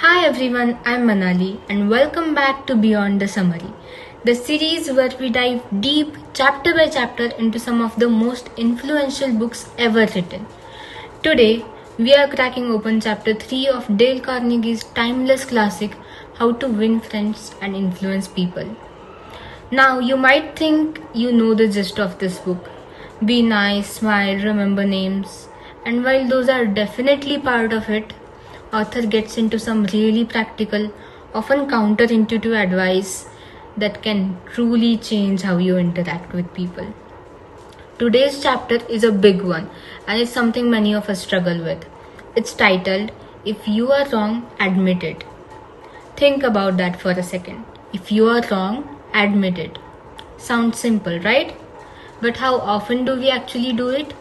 Hi everyone, I'm Manali and welcome back to Beyond the Summary, the series where we dive deep, chapter by chapter, into some of the most influential books ever written. Today, we are cracking open chapter 3 of Dale Carnegie's timeless classic, How to Win Friends and Influence People. Now, you might think you know the gist of this book. Be nice, smile, remember names. And while those are definitely part of it, author gets into some really practical, often counterintuitive advice that can truly change how you interact with people. Today's chapter is a big one and it's something many of us struggle with. It's titled, If You Are Wrong, Admit It. Think about that for a second. If you are wrong, admit it. Sounds simple, right? But how often do we actually do it?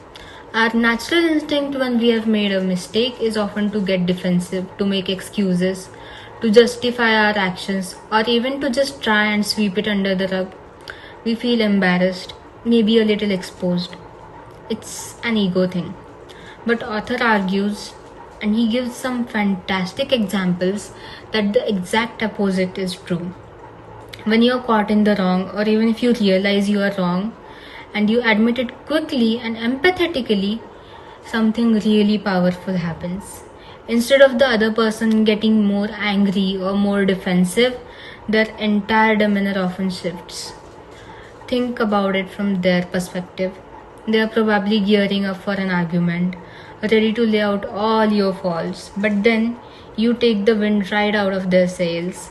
Our natural instinct when we have made a mistake is often to get defensive, to make excuses, to justify our actions, or even to just try and sweep it under the rug. We feel embarrassed, maybe a little exposed. It's an ego thing. But author argues, and he gives some fantastic examples, that the exact opposite is true. When you're caught in the wrong, or even if you realize you are wrong, and you admit it quickly and empathetically, something really powerful happens. Instead of the other person getting more angry or more defensive, their entire demeanor often shifts. Think about it from their perspective. They are probably gearing up for an argument, ready to lay out all your faults, but then you take the wind right out of their sails.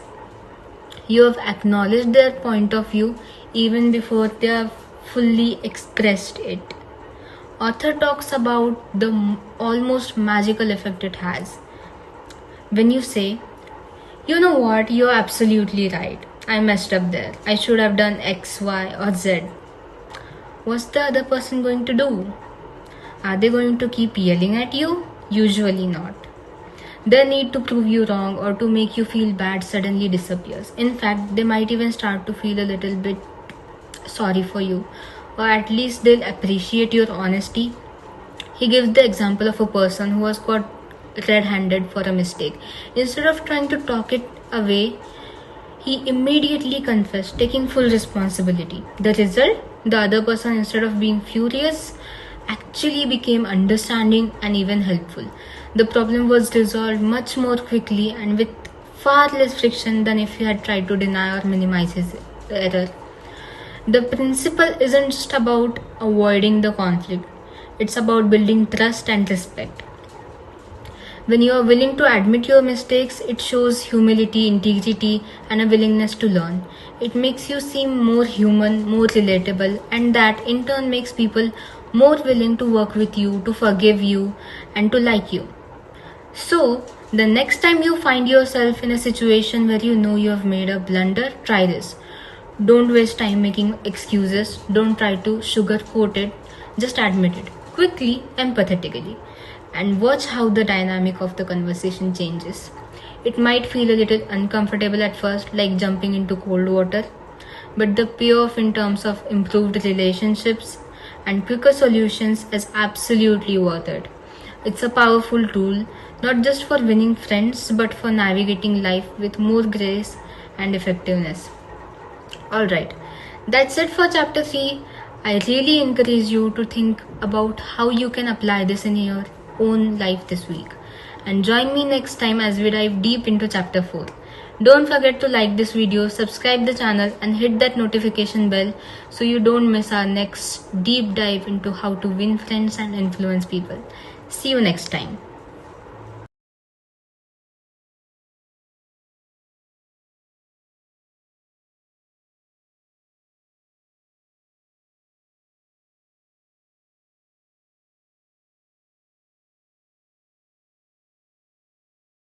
You have acknowledged their point of view even before they have fully expressed it. Author talks about the almost magical effect it has. When you say, you know what, you're absolutely right. I messed up there. I should have done X, Y, or Z. What's the other person going to do? Are they going to keep yelling at you? Usually not. Their need to prove you wrong or to make you feel bad suddenly disappears. In fact, they might even start to feel a little bit sorry for you, or at least they'll appreciate your honesty. He gives the example of a person who was caught red-handed for a mistake. Instead of trying to talk it away, he immediately confessed, taking full responsibility. The result? The other person, instead of being furious, actually became understanding and even helpful. The problem was resolved much more quickly and with far less friction than if he had tried to deny or minimize his error. The principle isn't just about avoiding the conflict, it's about building trust and respect. When you are willing to admit your mistakes, it shows humility, integrity, and a willingness to learn. It makes you seem more human, more relatable, and that in turn makes people more willing to work with you, to forgive you, and to like you. So, the next time you find yourself in a situation where you know you have made a blunder, try this. Don't waste time making excuses. Don't try to sugarcoat it. Just admit it quickly, empathetically, and watch how the dynamic of the conversation changes. It might feel a little uncomfortable at first, like jumping into cold water, but the payoff in terms of improved relationships and quicker solutions is absolutely worth it. It's a powerful tool, not just for winning friends, but for navigating life with more grace and effectiveness. Alright, that's it for chapter 3. I really encourage you to think about how you can apply this in your own life this week. And join me next time as we dive deep into chapter 4. Don't forget to like this video, subscribe the channel and hit that notification bell so you don't miss our next deep dive into how to win friends and influence people. See you next time.